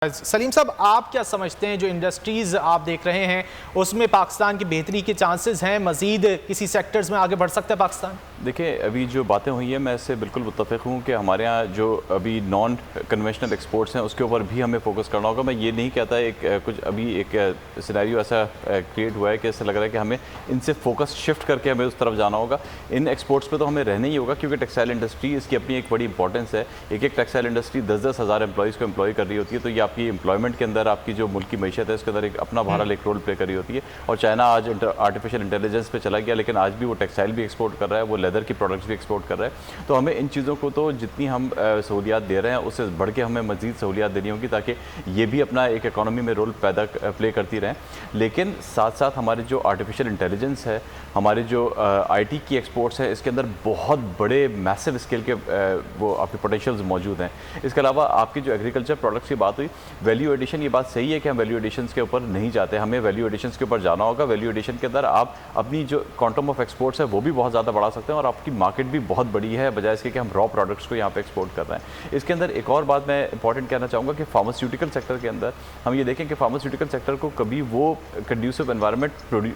सलीम साहब, आप क्या समझते हैं जो इंडस्ट्रीज़ आप देख रहे हैं उसमें पाकिस्तान की बेहतरी के चांसेस हैं? मज़ीद किसी सेक्टर्स में आगे बढ़ सकता है पाकिस्तान? देखिए, अभी जो बातें हुई हैं मैं इससे बिल्कुल मुत्तफ़िक़ हूँ कि हमारे यहाँ जो अभी नॉन कन्वेंशनल एक्सपोर्ट्स हैं उसके ऊपर भी हमें फोकस करना होगा। मैं ये नहीं कहता कुछ अभी एक सिनेरियो ऐसा क्रिएट हुआ है कि ऐसा लग रहा है कि हमें इनसे फोकस शिफ्ट करके हमें उस तरफ जाना होगा। इन एक्सपोर्ट्स पे तो हमें रहना ही होगा क्योंकि टेक्सटाइल इंडस्ट्री इसकी अपनी एक बड़ी इंपॉर्टेंस है। एक टेक्सटाइल इंडस्ट्री 10-10 हज़ार एम्प्लॉइज़ को एम्प्लॉय कर रही होती है, तो ये आपकी एम्प्लॉयमेंट के अंदर आपकी जो मुल्क की मैशत है इसके अंदर एक अपना बहरहाल एक रोल प्ले कर रही होती है। और चाइना आज आर्टिफिशियल इंटेलिजेंस पे चला गया, लेकिन आज भी वो टेक्सटाइल भी एक्सपोर्ट कर रहा है, वो लेदर की प्रोडक्ट्स भी एक्सपोर्ट कर रहा है। तो हमें इन चीज़ों को तो जितनी हम सहूलियात दे रहे हैं उससे बढ़ के हमें मज़ीद सहूलियात देनी होगी ताकि ये भी अपना एक इकॉनमी में रोल प्ले करती रहें। लेकिन साथ साथ हमारे जो आर्टिफिशियल इंटेलिजेंस है, हमारे जो IT की एक्सपोर्ट्स है, इसके अंदर बहुत बड़े मैसिव स्केल के वो आपके पोटेंशियल्स मौजूद हैं। इसके अलावा आपकी जो एग्रीकल्चर प्रोडक्ट्स की बात हुई, वैल्यू एडिशन, ये बात सही है कि हम वैल्यू एडिशंस के ऊपर नहीं जाते, हमें वैल्यू एडिशंस के ऊपर जाना होगा। वैल्यू एडिशन के अंदर आप अपनी जो क्वांटम ऑफ एक्सपोर्ट्स है वो भी बहुत ज़्यादा बढ़ा सकते हैं और आपकी मार्केट भी बहुत बड़ी है बजाय इसके कि हम रॉ प्रोडक्ट्स को यहाँ पे एक्सपोर्ट कर रहे हैं। इसके अंदर एक और बात मैं इंपॉर्टेंट कहना चाहूँगा कि फार्मास्यूटिकल सेक्टर के अंदर हम ये देखें कि फार्मास्यूटिकल सेक्टर को कभी वो कंड्यूसिव एनवायरनमेंट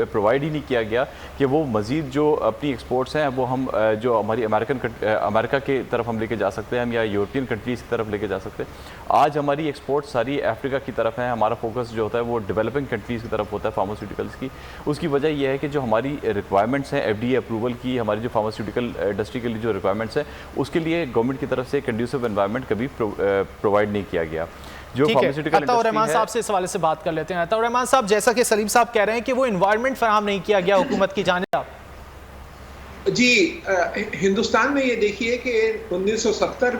प्रोवाइड ही नहीं किया गया कि वो मज़ीद जो अपनी एक्सपोर्ट्स हैं वो हम जो हमारी अमेरिका की तरफ हम लेके जा सकते हैं, हम या यूरोपियन कंट्रीज़ की तरफ लेके जा सकते हैं। आज हमारी एक्सपोर्ट सारी अफ्रीका की तरफ है, हमारा फोकस जो होता है वो डेवलपिंग कंट्रीज़ की तरफ होता है फार्मास्यूटिकल्स की। उसकी वजह यह है कि जो हमारी रिक्वायरमेंट्स हैं FDA अप्रूवल की, हमारी जो फार्मास्यूटिकल इंडस्ट्री के लिए जो रिक्वायरमेंट्स हैं उसके लिए गवर्नमेंट की तरफ से कंड्यूसिव एनवायरनमेंट कभी प्रोवाइड नहीं किया गया। जो फार्मास्यूटिकल अताउर रहमान साहब से इस हवाले से बात कर लेते हैं। अताउर रहमान साहब, जैसा कि सलीम साहब कह रहे हैं कि वो इन्वायरमेंट फराहम नहीं किया गया हुकूमत की जानिब जी, हिंदुस्तान में ये देखिए कि 1970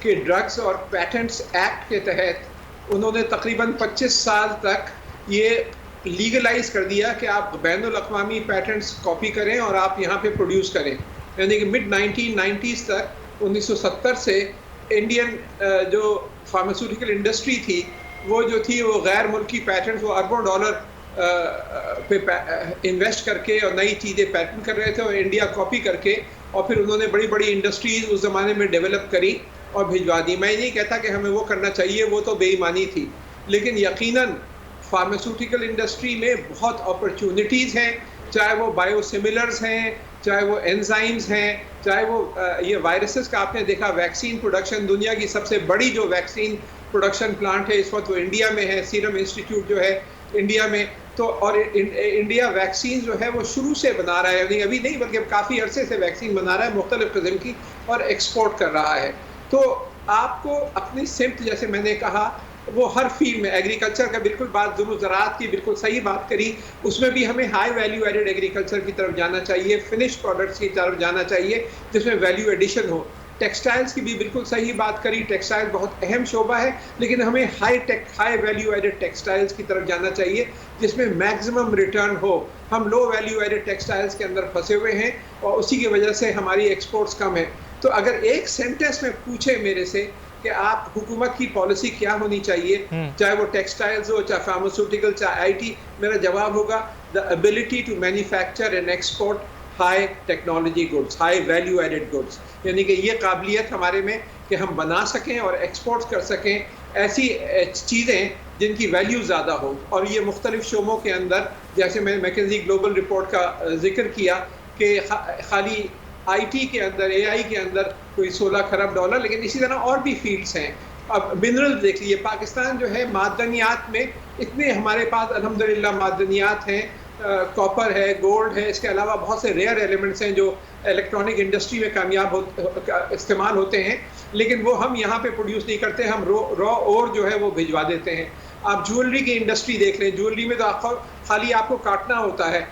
के ड्रग्स और पैटेंट्स एक्ट के तहत उन्होंने तकरीबन 25 साल तक ये लीगलाइज कर दिया कि आप बैनुल अक़वामी पैटेंट्स कॉपी करें और आप यहाँ पे प्रोड्यूस करें। यानी कि मिड 1990s तक 1970 से इंडियन जो फार्मास्यूटिकल इंडस्ट्री थी वो गैर मुल्की पैटेंट्स, वो अरबों डॉलर पे इन्वेस्ट करके और नई चीज़ें पैटेंट कर रहे थे और इंडिया कॉपी करके, और फिर उन्होंने बड़ी बड़ी इंडस्ट्रीज़ उस ज़माने में डेवलप करी और भिजवा दी। मैं नहीं कहता कि हमें वो करना चाहिए, वो तो बेईमानी थी, लेकिन यकीनन फार्मास्यूटिकल इंडस्ट्री में बहुत अपॉर्चुनिटीज़ हैं, चाहे वो बायोसिमिलर्स हैं, चाहे वो एंजाइम्स हैं, चाहे वो ये वायरसेस का आपने देखा वैक्सीन प्रोडक्शन, दुनिया की सबसे बड़ी जो वैक्सीन प्रोडक्शन प्लांट है इस वक्त वो इंडिया में है, सीरम इंस्टीट्यूट जो है इंडिया में। तो और इंडिया वैक्सीन जो है वो शुरू से बना रहा है, अभी नहीं बल्कि काफ़ी अरसे से वैक्सीन बना रहा है मुख्तलिफ किस्म की और एक्सपोर्ट कर रहा है। तो आपको अपनी सिमत, जैसे मैंने कहा, वो हर फील्ड में, एग्रीकल्चर का बिल्कुल बात, ज़राअत की बिल्कुल सही बात करी, उसमें भी हमें हाई वैल्यू एडेड एग्रीकल्चर की तरफ जाना चाहिए, फिनिश प्रोडक्ट्स की तरफ जाना चाहिए जिसमें वैल्यू एडिशन हो। टेक्सटाइल्स की भी बिल्कुल सही बात करी, टेक्सटाइल बहुत अहम शोबा है, लेकिन हमें हाई वैल्यू एडेड टेक्सटाइल्स की तरफ जाना चाहिए जिसमें मैक्सिमम रिटर्न हो। हम लो वैल्यू एडेड टेक्सटाइल्स के अंदर फंसे हुए हैं और उसी की वजह से हमारी एक्सपोर्ट्स कम है। तो अगर एक सेंटेंस में पूछे मेरे से कि आप हुकूमत की पॉलिसी क्या होनी चाहिए, चाहे वो टेक्सटाइल्स हो, चाहे फार्मास्यूटिकल, चाहे IT, मेरा जवाब होगा the ability to manufacture and export high technology goods, high value added goods, यानी कि ये काबिलियत हमारे में कि हम बना सकें और एक्सपोर्ट कर सकें ऐसी चीज़ें जिनकी वैल्यू ज़्यादा हो। और ये मुख्तलिफ शोबों के अंदर, जैसे मैंने मैकेंजी ग्लोबल रिपोर्ट का जिक्र किया कि खाली IT के अंदर, AI के अंदर कोई 16 खरब डॉलर, लेकिन इसी तरह और भी फील्ड्स हैं। अब मिनरल देख लीजिए, पाकिस्तान जो है मादनियात में इतने हमारे पास अल्हम्दुलिल्लाह मादनियात हैं, कॉपर है, गोल्ड है, इसके अलावा बहुत से रेयर एलिमेंट्स हैं जो इलेक्ट्रॉनिक इंडस्ट्री में इस्तेमाल होते हैं, लेकिन वो हम यहाँ पे प्रोड्यूस नहीं करते, हम रॉ और जो है वो भिजवा देते हैं। आप ज्वेलरी की इंडस्ट्री देख लें, ज्वेलरी में तो खाली आपको काटना होता है,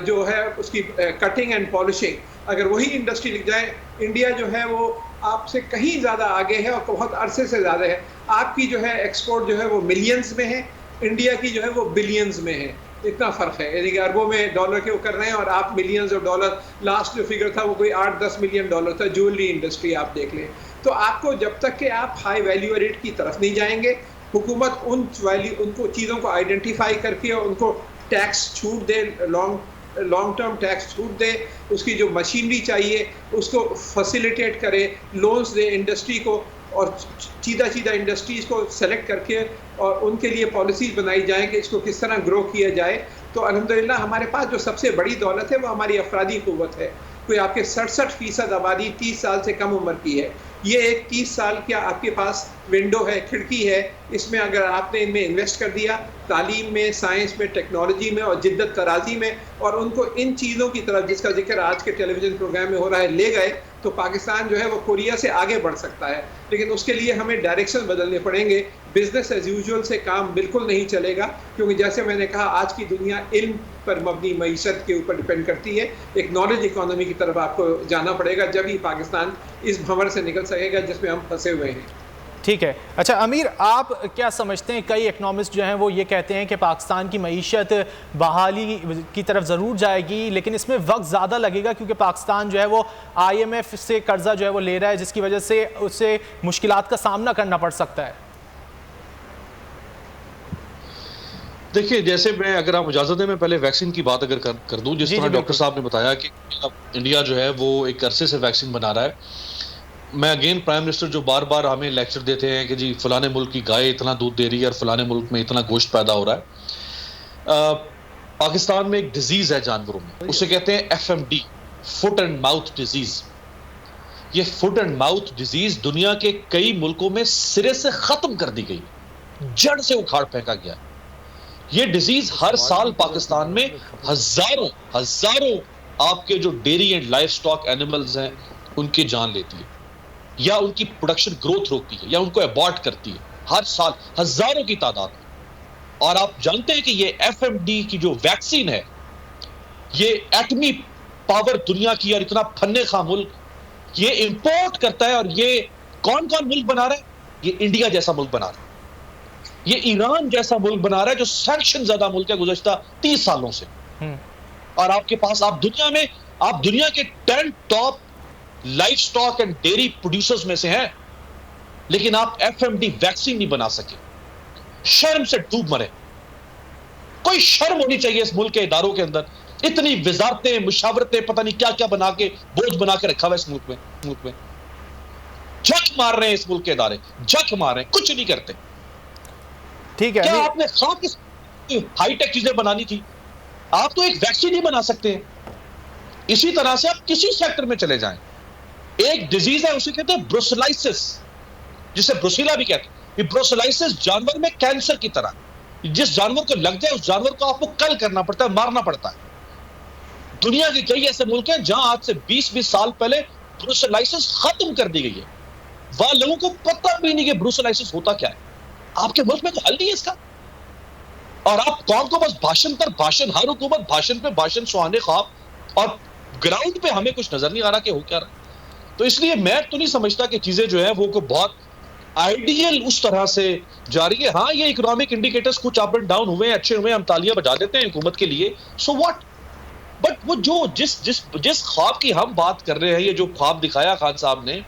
जो है उसकी कटिंग एंड पॉलिशिंग। अगर वही इंडस्ट्री लिख जाए, इंडिया जो है वो आपसे कहीं ज़्यादा आगे है और बहुत अरसे से ज़्यादा है। आपकी जो है एक्सपोर्ट जो है वो मिलियंस में है, इंडिया की जो है वो बिलियंस में है, इतना फ़र्क है। यानी कि अरबों में डॉलर के वो कर रहे हैं और आप मिलियंस ऑफ डॉलर, लास्ट जो फिगर था वो कोई 8-10 मिलियन डॉलर था, ज्वेलरी इंडस्ट्री आप देख लें। तो आपको जब तक कि आप हाई वैल्यू एडेड की तरफ नहीं जाएंगे, हुकूमत उनको चीज़ों को आइडेंटिफाई करके और उनको टैक्स छूट दे, लॉन्ग टर्म टैक्स छूट दे, उसकी जो मशीनरी चाहिए उसको फैसिलिटेट करे, लोन्स दे इंडस्ट्री को, और सीधा इंडस्ट्रीज़ को सेलेक्ट करके और उनके लिए पॉलिसी बनाई जाए कि इसको किस तरह ग्रो किया जाए। तो अल्हम्दुलिल्लाह हमारे पास जो सबसे बड़ी दौलत है वो हमारी अफरादी क़ुव्वत है। कोई आपके 67% आबादी 30 साल से कम उम्र की है। ये एक 30 साल का आपके पास विंडो है, खिड़की है, इसमें अगर आपने इनमें इन्वेस्ट कर दिया, तालीम में, साइंस में, टेक्नोलॉजी में और जिद्दत तराजी में, और उनको इन चीज़ों की तरफ जिसका जिक्र आज के टेलीविज़न प्रोग्राम में हो रहा है ले गए, तो पाकिस्तान जो है वो कोरिया से आगे बढ़ सकता है। लेकिन उसके लिए हमें डायरेक्शन बदलने पड़ेंगे। बिजनेस एज यूजुअल से काम बिल्कुल नहीं चलेगा, क्योंकि जैसे मैंने कहा आज की दुनिया इल्म पर मबनी मईशत के ऊपर डिपेंड करती है। एक नॉलेज इकोनॉमी की तरफ आपको जाना पड़ेगा, जब ही पाकिस्तान इस भंवर से निकल सकेगा जिसमें हम फंसे हुए हैं। ठीक है। अच्छा अमीर, आप क्या समझते हैं, कई इकनॉमिस्ट जो हैं वो ये कहते हैं कि पाकिस्तान की मईशत बहाली की तरफ ज़रूर जाएगी, लेकिन इसमें वक्त ज़्यादा लगेगा क्योंकि पाकिस्तान जो है वो IMF से कर्जा जो है वो ले रहा है, जिसकी वजह से उससे मुश्किलात का सामना करना पड़ सकता है। देखिए, जैसे मैं, अगर आप इजाज़त दें, मैं पहले वैक्सीन की बात अगर कर दूं, जिस तरह डॉक्टर साहब ने बताया कि इंडिया जो है वो एक अरसे से वैक्सीन बना रहा है। मैं अगेन प्राइम मिनिस्टर जो बार बार हमें लेक्चर देते हैं कि जी फलाने मुल्क की गाय इतना दूध दे रही है और फलाने मुल्क में इतना गोश्त पैदा हो रहा है। पाकिस्तान में एक डिजीज है जानवरों में, उसे कहते हैं FMD, foot and mouth disease. ये फुट एंड माउथ डिजीज दुनिया के कई मुल्कों में सिरे से खत्म कर दी गई, जड़ से उखाड़ फेंका गया। ये डिजीज हर साल पाकिस्तान में हजारों आपके जो dairy and life stock animals हैं उनकी जान लेती है, या उनकी प्रोडक्शन ग्रोथ रोकती है, या उनको अबॉर्ट करती है, हर साल हजारों की तादाद में। और आप जानते हैं कि ये FMD की जो वैक्सीन है, ये एटमी पावर दुनिया की और इतना फन्ने खा मुल्क ये इंपोर्ट करता है। और ये कौन कौन मुल्क बना रहा है? ये इंडिया जैसा मुल्क बना रहा है, ये ईरान जैसा मुल्क बना रहा है जो सैंक्शन ज्यादा मुल्क है गुज़श्ता 30 सालों से। और आपके पास, आप दुनिया के 10 top life stock and dairy producers में से हैं, लेकिन आप FMD वैक्सीन नहीं बना सके। शर्म से डूब मरे। कोई शर्म होनी चाहिए इस मुल्क के इदारों के अंदर। इतनी वजारतें, मुशावरतें, पता नहीं क्या क्या बना के, बोझ बना के रखा हुआ इस मुल्क में। जख मार रहे हैं इस मुल्क के इदारे, जख मार रहे हैं, कुछ नहीं करते। ठीक है, क्या आपने खास हाईटेक चीजें बनानी थी? आप तो एक वैक्सीन ही बना सकते हैं। इसी तरह से आप किसी सेक्टर में चले जाएं। एक डिजीज है, उसे कहते हैं ब्रुसेलाइसिस, जिसे ब्रुसीला भी कहते हैं। ये ब्रुसेलाइसिस जानवर में कैंसर की तरह, जिस जानवर को लग जाए उस जानवर को आपको कल करना पड़ता है, मारना पड़ता है। दुनिया के कई ऐसे मुल्क हैं जहां आज से 20-20 साल पहले ब्रुसेलाइसिस खत्म कर दी गई है। वहां लोगों को पता भी नहीं कि ब्रुसेलाइसिस होता क्या है। आपके मुल्क में तो हल नहीं है इसका। और आप कौन को बस भाषण पर भाषण, हर हुकूमत भाषण पे भाषण, सुहाने ख्वाब, और ग्राउंड पे हमें कुछ नजर नहीं आ रहा कि हो क्या रहा। तो इसलिए मैं तो नहीं समझता कि चीजें जो है वो को बहुत आइडियल उस तरह से जा रही है। हाँ, ये इकोनॉमिक इंडिकेटर्स कुछ अप एंड डाउन हुए, अच्छे हुए, हम तालियां बजा देते हैं हुकूमत के लिए, सो व्हाट। बट वो जो जिस ख्वाब की हम बात कर रहे हैं, ये जो ख्वाब दिखाया खान साहब ने,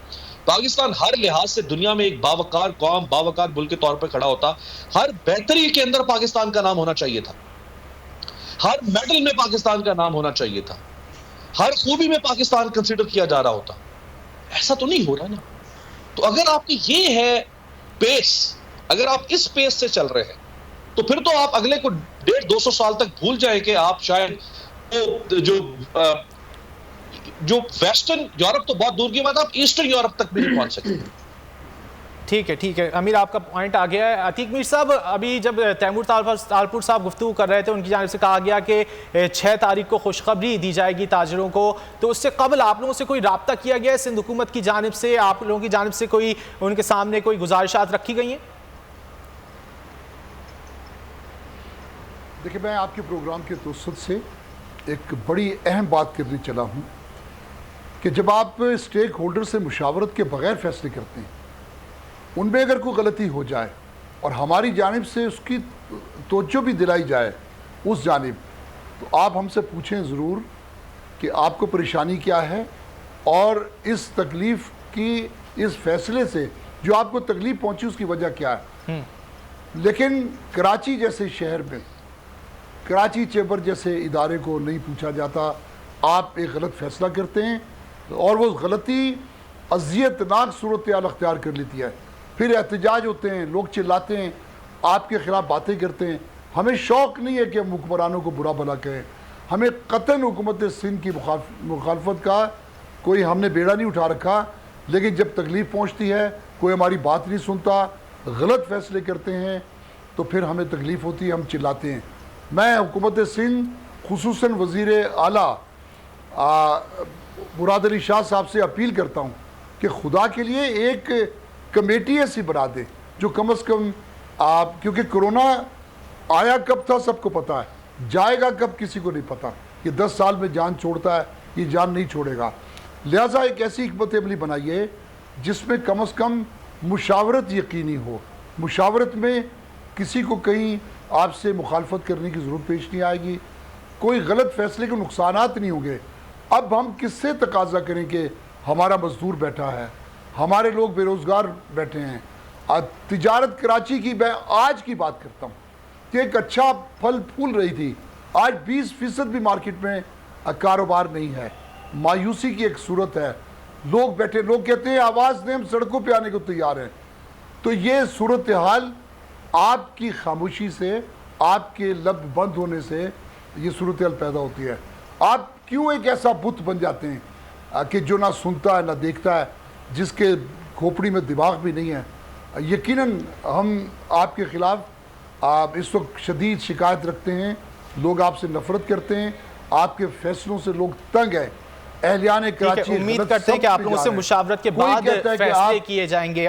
पाकिस्तान हर लिहाज से दुनिया में एक बावकार कौम, बावकार मुल्क के तौर पर खड़ा होता। हर बेहतरी के अंदर पाकिस्तान का नाम होना चाहिए था, हर मेडल में पाकिस्तान का नाम होना चाहिए था, हर खूबी में पाकिस्तान कंसीडर किया जा रहा होता। ऐसा तो नहीं हो रहा ना। तो अगर आपकी ये है पेस, अगर आप इस पेस से चल रहे हैं, तो फिर तो आप अगले को 150-200 साल तक भूल जाए कि आप शायद जो वेस्टर्न यूरोप तो बहुत दूर की बात, आप ईस्टर्न यूरोप तक भी नहीं पहुंच सकते। ठीक है अमीर, आपका पॉइंट आ गया है। अतीक मीर साहब, अभी जब तैमूर तालपुर साहब गुफ्तगू कर रहे थे, उनकी जानिब से कहा गया कि 6 तारीख को खुशखबरी दी जाएगी ताजरों को, तो उससे कबल आप लोगों से कोई राब्ता किया गया है सिंध हुकूमत की जानिब से? आप लोगों की जानिब से कोई उनके सामने कोई गुजारिशात रखी गई हैं? देखिए, मैं आपके प्रोग्राम के तवस्सुत से एक बड़ी अहम बात करने चला हूँ कि जब आप स्टेक होल्डर से मुशावरत के बगैर फैसले करते हैं, उनमें अगर कोई गलती हो जाए और हमारी जानिब से उसकी तवज्जो भी दिलाई जाए उस जानिब, तो आप हमसे पूछें ज़रूर कि आपको परेशानी क्या है और इस तकलीफ़ की, इस फैसले से जो आपको तकलीफ़ पहुंची उसकी वजह क्या है। लेकिन कराची जैसे शहर में, कराची चैम्बर जैसे इदारे को नहीं पूछा जाता। आप एक गलत फ़ैसला करते हैं और वो गलती अज़ियतनाक सूरत हाल अख्तियार कर लेती है, फिर एहतजाज होते हैं, लोग चिल्लाते हैं, आपके खिलाफ बातें करते हैं। हमें शौक़ नहीं है कि हम हुक्मरानों को बुरा भला कहें, हमें कतन हुकूमत सिंध की मुखालफत का कोई हमने बेड़ा नहीं उठा रखा, लेकिन जब तकलीफ़ पहुँचती है, कोई हमारी बात नहीं सुनता, गलत फैसले करते हैं, तो फिर हमें तकलीफ़ होती है, हम चिल्लाते हैं। मैं हुकूमत सिंध खुसूसन वज़ीर आला मुराद अली शाह साहब से अपील करता हूँ कि खुदा के लिए एक कमेटी ऐसी बना दे जो कम अज़ कम क्योंकि कोरोना आया कब था सबको पता है, जाएगा कब किसी को नहीं पता। ये 10 साल में जान छोड़ता है, ये जान नहीं छोड़ेगा। लिहाजा एक ऐसी हिकमत अमली बनाइए जिसमें कम अज़ कम मुशावरत यकीनी हो। मुशावरत में किसी को कहीं आपसे मुखालफत करने की ज़रूरत पेश नहीं आएगी, कोई गलत फैसले के नुकसानात नहीं होंगे। अब हम किससे तकाजा करें कि हमारा मजदूर बैठा है, हमारे लोग बेरोज़गार बैठे हैं। तिजारत कराची की मैं आज की बात करता हूँ कि एक अच्छा फल फूल रही थी, आज 20% भी मार्केट में कारोबार नहीं है। मायूसी की एक सूरत है, लोग बैठे, लोग कहते हैं आवाज़ दें, हम सड़कों पे आने को तैयार हैं। तो ये सूरत हाल आपकी खामोशी से, आपके लब बंद होने से ये सूरत हाल पैदा होती है। आप क्यों एक ऐसा बुत बन जाते हैं कि जो ना सुनता है ना देखता है, जिसके खोपड़ी में दिमाग भी नहीं है। यकीनन हम आपके ख़िलाफ़ इस वक्त शदीद शिकायत रखते हैं, लोग आपसे नफ़रत करते हैं, आपके फ़ैसलों से लोग तंग हैं। अहलियान कराची उम्मीद करते हैं कि आप लोगों से मुशावरत के बाद फैसले किए जाएंगे।